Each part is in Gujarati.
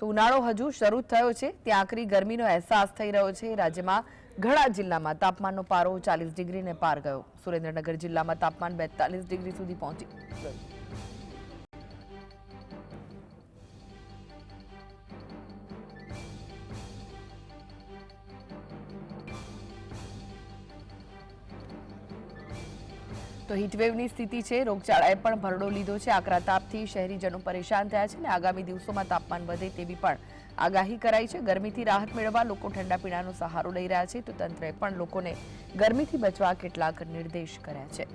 તો ઉનાળો હજુ શરૂ થયો છે ત્યાં આકરી ગરમીનો અહેસાસ થઈ રહ્યો છે। રાજ્યમાં ઘણા જિલ્લામાં તાપમાનનો પારો 40 ડિગ્રીને પાર ગયો। સુરેન્દ્રનગર જિલ્લામાં તાપમાન 42 ડિગ્રી સુધી પહોંચી ગયું। તો હીટવેવની સ્થિતિ છે। રોગચાળાએ પણ ભરડો લીધો છે। આકરા તાપથી શહેરીજનો પરેશાન થયા છે અને આગામી દિવસોમાં તાપમાન વધે તેવી પણ આગાહી કરાઈ છે। ગરમીથી રાહત મેળવવા લોકો ઠંડા પીણાનો સહારો લઈ રહ્યા છે, તો તંત્રએ પણ લોકોને ગરમીથી બચવા કેટલાક નિર્દેશ કર્યા છે।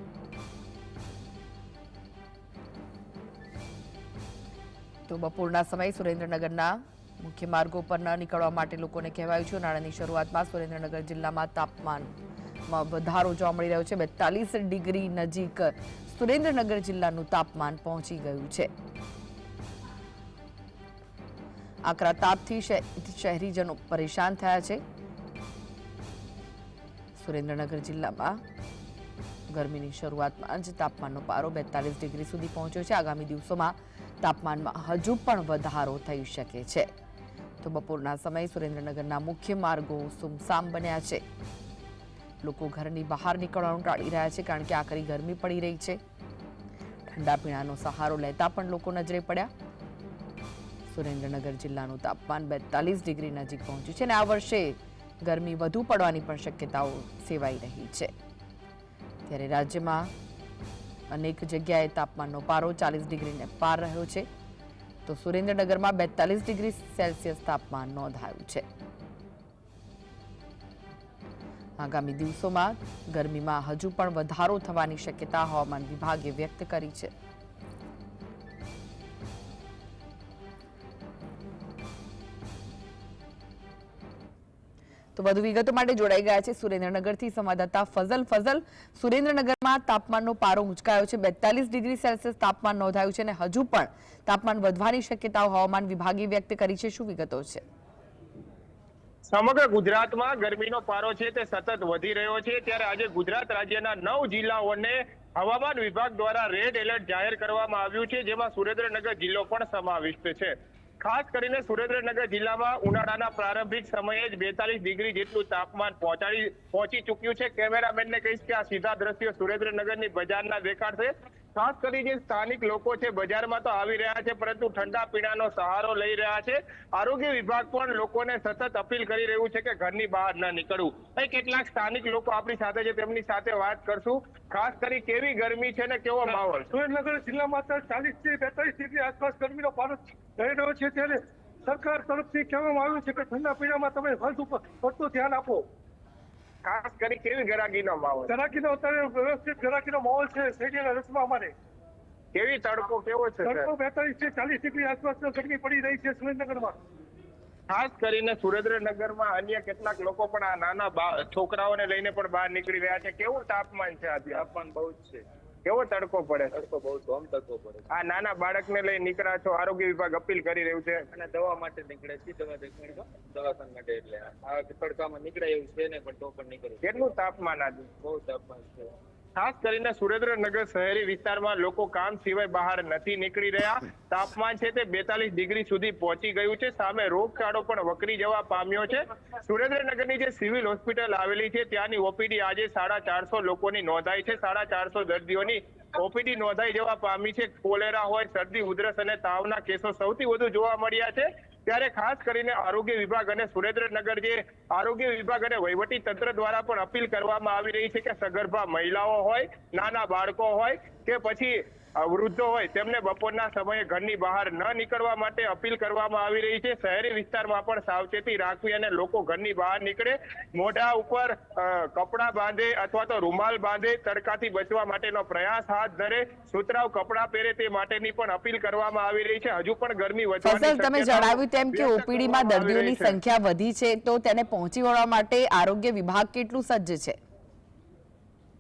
તો બપોરના સમયે સુરેન્દ્રનગરના મુખ્ય માર્ગો પર ન નીકળવા માટે લોકોને કહેવાયું છે। ઉનાળાની શરૂઆતમાં સુરેન્દ્રનગર જિલ્લામાં તાપમાનમાં વધારો જોવા મળી રહ્યો છે। 42 ડિગ્રી નજીક સુરેન્દ્રનગર જિલ્લાનું તાપમાન પહોંચી ગયું છે। આકરા તાપથી શહેરીજનો પરેશાન થયા છે। સુરેન્દ્રનગર જિલ્લામાં ગરમીની શરૂઆતમાં જ તાપમાનનો પારો 42 ડિગ્રી સુધી પહોંચ્યો છે। આગામી દિવસોમાં તાપમાનમાં હજુ પણ વધારો થઈ શકે છે। તો બપોરના સમયે સુરેન્દ્રનગરના મુખ્ય માર્ગો સુમસામ બન્યા છે। લોકો ઘરની બહાર નીકળવાનું ટાળી રહ્યા છે કારણ કે આકરી ગરમી પડી રહી છે। ઠંડા પીણાનો સહારો લેતા પણ લોકો નજરે પડ્યા। સુરેન્દ્રનગર જિલ્લાનું તાપમાન 42 ડિગ્રી નજીક પહોંચ્યું છે અને આ વર્ષે ગરમી વધુ પડવાની પણ શક્યતાઓ સેવાઈ રહી છે। ત્યારે રાજ્યમાં અનેક જગ્યાએ તાપમાનનો પારો 40 ડિગ્રીને પાર રહ્યો છે। તો સુરેન્દ્રનગરમાં 42 ડિગ્રી સેલ્સિયસ તાપમાન નોંધાયું છે। આગામી દિવસોમાં ગરમીમાં હજુ પણ વધારો થવાની શક્યતા હવામાન વિભાગે વ્યક્ત કરી છે। તો વધુ વિગતો માટે જોડાઈ ગયા છે સુરેન્દ્રનગરથી સંવાદદાતા ફઝલ। સુરેન્દ્રનગરમાં તાપમાનનો પારો ઉંચકાયો છે। 42 ડિગ્રી સેલ્સિયસ તાપમાન નોંધાયું છે અને હજુ પણ તાપમાન વધવાની શક્યતાઓ હવામાન વિભાગે વ્યક્ત કરી છે। શું વિગતો છે? સમગ્ર ગુજરાતમાં ગરમીનો પારો છે તે સતત વધી રહ્યો છે। ત્યારે આજે ગુજરાત રાજ્યના 9 જિલ્લાઓને હવામાન વિભાગ દ્વારા રેડ એલર્ટ જાહેર કરવામાં આવ્યું છે, જેમાં સુરેન્દ્રનગર જિલ્લો પણ સમાવિષ્ટ છે। ખાસ કરીને સુરેન્દ્રનગર જિલ્લામાં ઉનાળાના પ્રારંભિક સમયે જ 42 ડિગ્રી જેટલું તાપમાન પહોંચી ચૂક્યું છે। કેમેરામેનને કહીશ કે આ સીધા દ્રશ્યો સુરેન્દ્રનગરની બજારના દેખાડશે। ખાસ કરીને જે સ્થાનિક લોકો છે બજારમાં તો આવી રહ્યા છે, પરંતુ ઠંડા પીણાનો સહારો લઈ રહ્યા છે। આરોગ્ય વિભાગ પણ લોકોને સતત અપીલ કરી રહ્યું છે કે ઘરની બહાર ન નીકળવું। કેટલાક સ્થાનિક લોકો આપણી સાથે છે, તેમની સાથે વાત કરશું। ખાસ કરી કેવી ગરમી છે ને કેવો માહોલ? સુરેન્દ્રનગર જિલ્લામાં 40 થી 42 ડિગ્રી આસપાસ ગરમીનો પારો રહી રહ્યો છે। ત્યારે સરકાર તરફથી કહેવામાં આવ્યું છે કે ઠંડા પીણામાં તમે હેલ્થ ઉપર પડતું ધ્યાન આપો। ખાસ કરી કેવી ગરાગીનો માહોલ? ગરાગીનો અત્યારે વ્યવસ્થિત ગરાગીનો માહોલ છે શેરડીના રસમાં અમારે। કેવી તડકો કેવો છે? તડકો 42 થી 40 ડિગ્રી આસપાસ ગરમી પડી રહી છે સુરેન્દ્રનગરમાં। ખાસ કરીને સુરેન્દ્રનગરમાં અન્ય કેટલાક લોકો પણ આ નાના છોકરાઓને લઈને પણ બહાર નીકળી રહ્યા છે। કેવું તાપમાન છે? આજે તાપમાન બહુ જ છે। કેવો તડકો પડે? તડકો બહુ ધોમ તડકો પડે। આ નાના બાળકને લઈ નીકળ્યા છો, આરોગ્ય વિભાગ અપીલ કરી રહ્યું છે અને દવા માટે નીકળે છે, દવાખાના માટે। એટલે આ તડકામાં નીકળે એવું છે ને, પણ તો પણ નીકળે। કેટલું તાપમાન આજે? બહુ તાપમાન છે। ખાસ કરીને સુરેન્દ્રનગર શહેરી વિસ્તારમાં લોકો કામ સિવાય બહાર નથી નીકળી રહ્યા। તાપમાન છે તે 42 ડિગ્રી સુધી પહોંચી ગયું છે। સામે રોગચાળો પણ વકરી જવા પામ્યો છે। સુરેન્દ્રનગરની જે સિવિલ હોસ્પિટલ આવેલી છે ત્યાંની ઓપીડી આજે 450 લોકોની નોંધાઈ છે। 450 દર્દીઓની ઓપીડી નોંધાઈ જવા પામી છે। કોલેરા હોય, શરદી, ઉધરસ અને તાવના કેસો સૌથી વધુ જોવા મળ્યા છે। ત્યારે ખાસ કરીને આરોગ્ય વિભાગ અને સુરેન્દ્રનગર જે આરોગ્ય વિભાગ અને વહીવટી તંત્ર દ્વારા પણ અપીલ કરવામાં આવી રહી છે કે સગર્ભા મહિલાઓ હોય, નાના બાળકો હોય કે પછી વૃદ્ધો હોય, તેમને બપોરના સમયે ઘરની બહાર ન નીકળવા માટે અપીલ કરવામાં આવી રહી છે। શહેરી વિસ્તારમાં પણ સાવચેતી રાખવી અને લોકો ઘરની બહાર નીકળે, મોઢા ઉપર કપડા બાંધે અથવા તો રૂમાલ બાંધે, તડકાથી બચવા માટેનો પ્રયાસ હાથ ધરે, સુતરાઉ કપડા પહેરે તે માટેની પણ અપીલ કરવામાં આવી રહી છે। હજુ પણ ગરમી વધવાની તમે જણાવ્યું તેમ કે ઓપીડીમાં દર્દીઓની સંખ્યા વધી છે, તો તેને પહોંચી વળવા માટે આરોગ્ય વિભાગ કેટલું સજ્જ છે?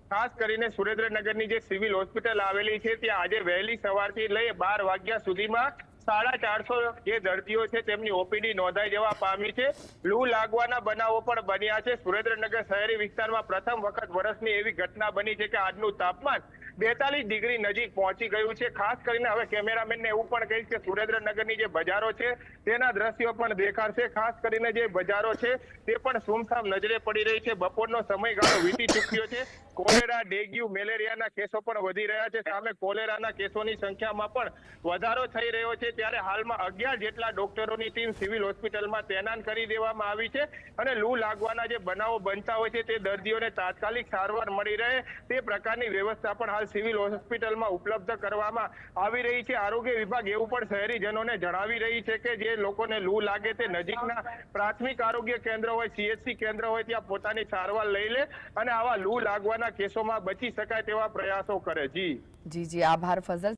ખાસ કરીને સુરેન્દ્રનગરની જે સિવિલ હોસ્પિટલ આવેલી છે ત્યાં આજે વહેલી સવારથી લઈ 12 વાગ્યા સુધીમાં 450 જે દર્દીઓ છે તેમની ઓપીડી નોંધાઈ જવા પામી છે। લૂ લાગવાના બનાવો પણ બન્યા છે। સુરેન્દ્રનગર શહેરી વિસ્તારમાં પ્રથમ વખત વર્ષની એવી ઘટના બની છે કે આજનું તાપમાન 42 ડિગ્રી નજીક પહોંચી ગયું છે. ખાસ કરીને હવે કેમેરામેનને એવું પણ કહીશ કે સુરેન્દ્રનગરની જે બજારો છે તેના દ્રશ્યો પણ દેખાડશે. ખાસ કરીને જે બજારો છે તે પણ સુમસામ નજરે પડી રહી છે. બપોરનો સમયગાળો વીતી ચૂક્યો છે. કોલેરા, ડેન્ગ્યુ, મેલેરિયાના કેસો પણ વધી રહ્યા છે. સામે કોલેરાના કેસોની સંખ્યામાં પણ વધારો થઈ રહ્યો છે. ત્યારે હાલમાં 11 જેટલા ડોક્ટરોની ટીમ સિવિલ હોસ્પિટલમાં તૈનાત કરી દેવામાં આવી છે અને લૂ લાગવાના જે બનાવો બનતા હોય છે તે દર્દીઓને તાત્કાલિક સારવાર મળી રહે તે પ્રકારની વ્યવસ્થા પણ હાલ સિવિલ હોસ્પિટલમાં ઉપલબ્ધ કરવામાં આવી રહી છે. આરોગ્ય વિભાગ એવું પણ શહેરીજનોને જણાવી રહી છે કે જે લોકોને લૂ લાગે તે નજીકના પ્રાથમિક આરોગ્ય કેન્દ્ર હોય, CHC કેન્દ્ર હોય ત્યાં પોતાની સારવાર લઈ લે અને આવા લૂ લાગવાના કેસોમાં બચી શકાય તેવા પ્રયાસો કરે. જી જી આભાર ફઝલ.